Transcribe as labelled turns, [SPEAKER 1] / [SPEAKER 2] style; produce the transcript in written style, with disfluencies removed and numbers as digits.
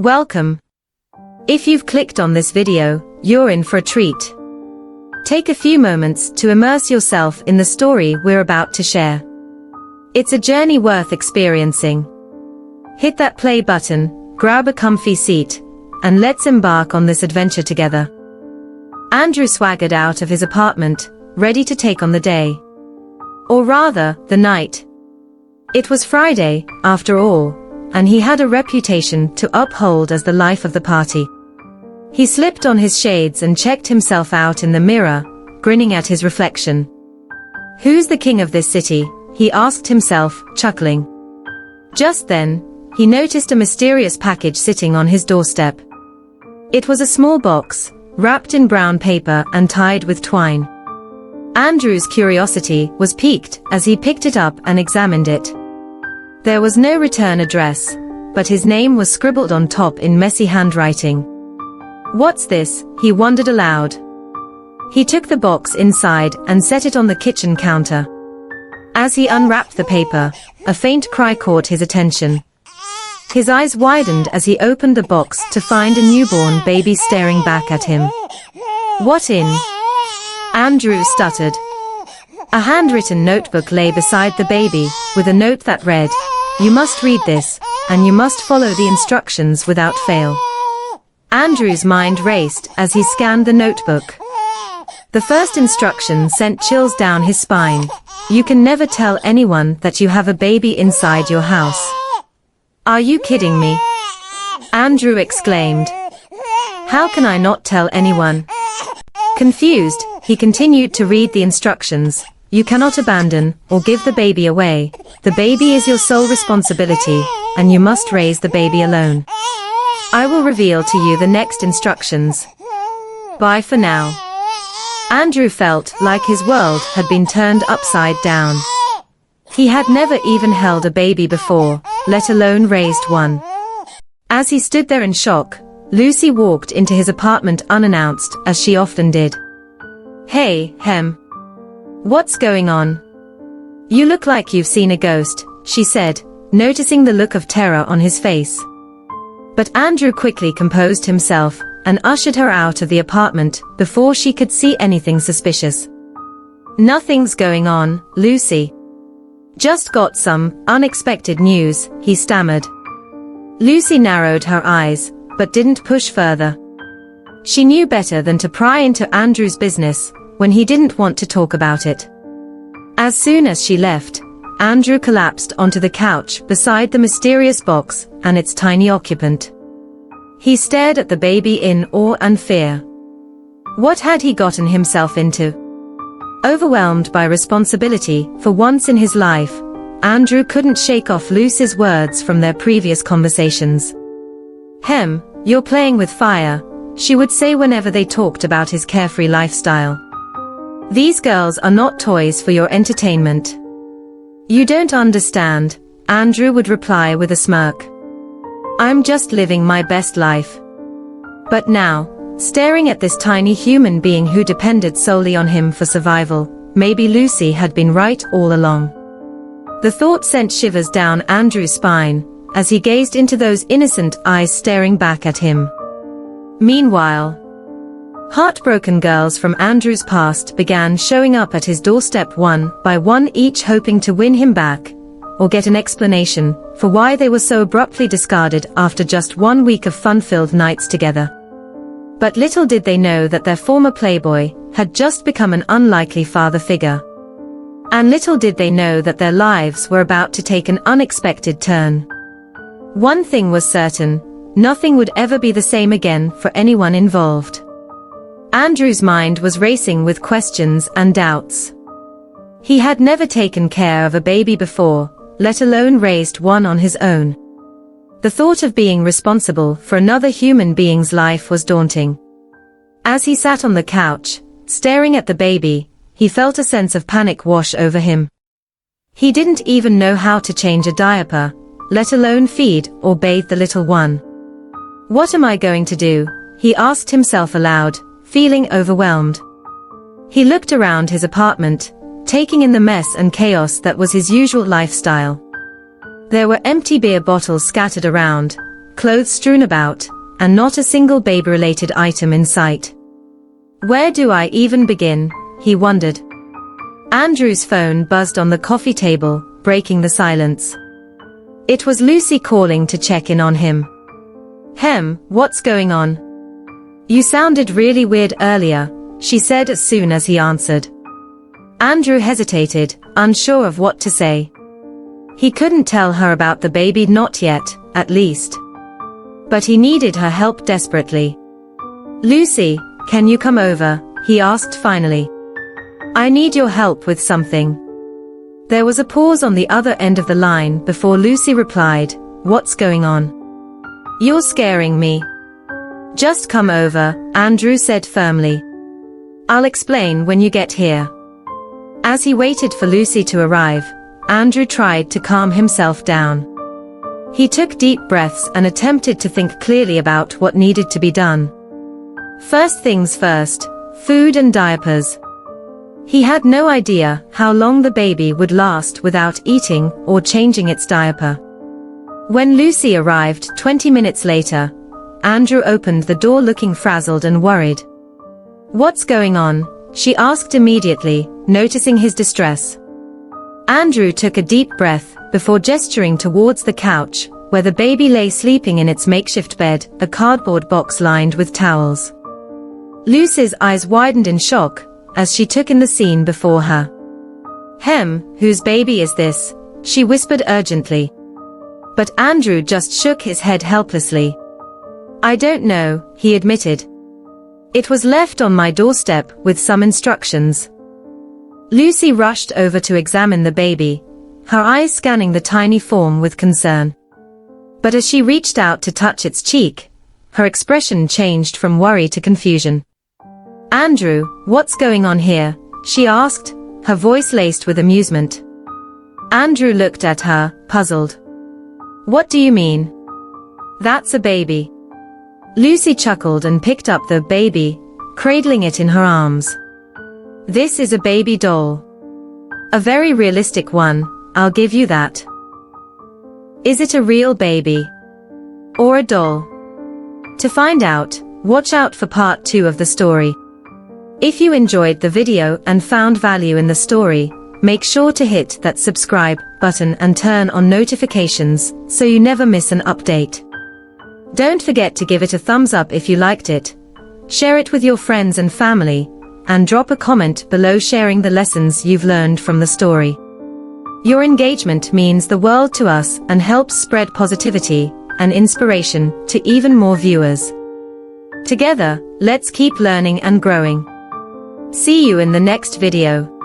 [SPEAKER 1] Welcome. If you've clicked on this video, you're in for a treat. Take a few moments to immerse yourself in the story we're about to share. It's a journey worth experiencing. Hit that play button, grab a comfy seat, and let's embark on this adventure together. Andrew swaggered out of his apartment, ready to take on the day. Or rather, the night. It was Friday, after all, and he had a reputation to uphold as the life of the party. He slipped on his shades and checked himself out in the mirror, grinning at his reflection. Who's the king of this city? He asked himself, chuckling. Just then, he noticed a mysterious package sitting on his doorstep. It was a small box, wrapped in brown paper and tied with twine. Andrew's curiosity was piqued as he picked it up and examined it. There was no return address, but his name was scribbled on top in messy handwriting. What's this? He wondered aloud. He took the box inside and set it on the kitchen counter. As he unwrapped the paper, a faint cry caught his attention. His eyes widened as he opened the box to find a newborn baby staring back at him. What in? Andrew stuttered. A handwritten notebook lay beside the baby, with a note that read, "You must read this, and you must follow the instructions without fail." Andrew's mind raced as he scanned the notebook. The first instruction sent chills down his spine. You can never tell anyone that you have a baby inside your house. Are you kidding me? Andrew exclaimed. How can I not tell anyone? Confused, he continued to read the instructions. You cannot abandon or give the baby away. The baby is your sole responsibility, and you must raise the baby alone. I will reveal to you the next instructions. Bye for now. Andrew felt like his world had been turned upside down. He had never even held a baby before, let alone raised one. As he stood there in shock, Lucy walked into his apartment unannounced, as she often did. Hey, what's going on? You look like you've seen a ghost, she said, noticing the look of terror on his face. But Andrew quickly composed himself and ushered her out of the apartment before she could see anything suspicious. Nothing's going on, Lucy. Just got some unexpected news, he stammered. Lucy narrowed her eyes, but didn't push further. She knew better than to pry into Andrew's business when he didn't want to talk about it. As soon as she left, Andrew collapsed onto the couch beside the mysterious box and its tiny occupant. He stared at the baby in awe and fear. What had he gotten himself into? Overwhelmed by responsibility for once in his life, Andrew couldn't shake off Lucy's words from their previous conversations. You're playing with fire, she would say whenever they talked about his carefree lifestyle. These girls are not toys for your entertainment. You don't understand, Andrew would reply with a smirk. I'm just living my best life. But now, staring at this tiny human being who depended solely on him for survival, maybe Lucy had been right all along. The thought sent shivers down Andrew's spine, as he gazed into those innocent eyes staring back at him. Meanwhile, heartbroken girls from Andrew's past began showing up at his doorstep one by one, each hoping to win him back, or get an explanation for why they were so abruptly discarded after just 1 week of fun-filled nights together. But little did they know that their former playboy had just become an unlikely father figure. And little did they know that their lives were about to take an unexpected turn. One thing was certain, nothing would ever be the same again for anyone involved. Andrew's mind was racing with questions and doubts. He had never taken care of a baby before, let alone raised one on his own. The thought of being responsible for another human being's life was daunting. As he sat on the couch, staring at the baby, he felt a sense of panic wash over him. He didn't even know how to change a diaper, let alone feed or bathe the little one. What am I going to do? He asked himself aloud, feeling overwhelmed. He looked around his apartment, taking in the mess and chaos that was his usual lifestyle. There were empty beer bottles scattered around, clothes strewn about, and not a single baby-related item in sight. Where do I even begin? He wondered. Andrew's phone buzzed on the coffee table, breaking the silence. It was Lucy calling to check in on him. What's going on? You sounded really weird earlier, she said as soon as he answered. Andrew hesitated, unsure of what to say. He couldn't tell her about the baby, not yet, at least. But he needed her help desperately. Lucy, can you come over? He asked finally. I need your help with something. There was a pause on the other end of the line before Lucy replied, What's going on? You're scaring me. Just come over, Andrew said firmly. I'll explain when you get here. As he waited for Lucy to arrive, Andrew tried to calm himself down. He took deep breaths and attempted to think clearly about what needed to be done. First things first, food and diapers. He had no idea how long the baby would last without eating or changing its diaper. When Lucy arrived 20 minutes later, Andrew opened the door looking frazzled and worried. What's going on? She asked immediately, noticing his distress. Andrew took a deep breath before gesturing towards the couch, where the baby lay sleeping in its makeshift bed, a cardboard box lined with towels. Lucy's eyes widened in shock as she took in the scene before her. Whose baby is this? She whispered urgently. But Andrew just shook his head helplessly. I don't know, he admitted. It was left on my doorstep with some instructions. Lucy rushed over to examine the baby, her eyes scanning the tiny form with concern. But as she reached out to touch its cheek, her expression changed from worry to confusion. Andrew, what's going on here? She asked, her voice laced with amusement. Andrew looked at her, puzzled. What do you mean? That's a baby. Lucy chuckled and picked up the baby, cradling it in her arms. This is a baby doll. A very realistic one, I'll give you that. Is it a real baby? Or a doll? To find out, watch out for part 2 of the story. If you enjoyed the video and found value in the story, make sure to hit that subscribe button and turn on notifications so you never miss an update. Don't forget to give it a thumbs up if you liked it, share it with your friends and family, and drop a comment below sharing the lessons you've learned from the story. Your engagement means the world to us and helps spread positivity and inspiration to even more viewers. Together, let's keep learning and growing. See you in the next video.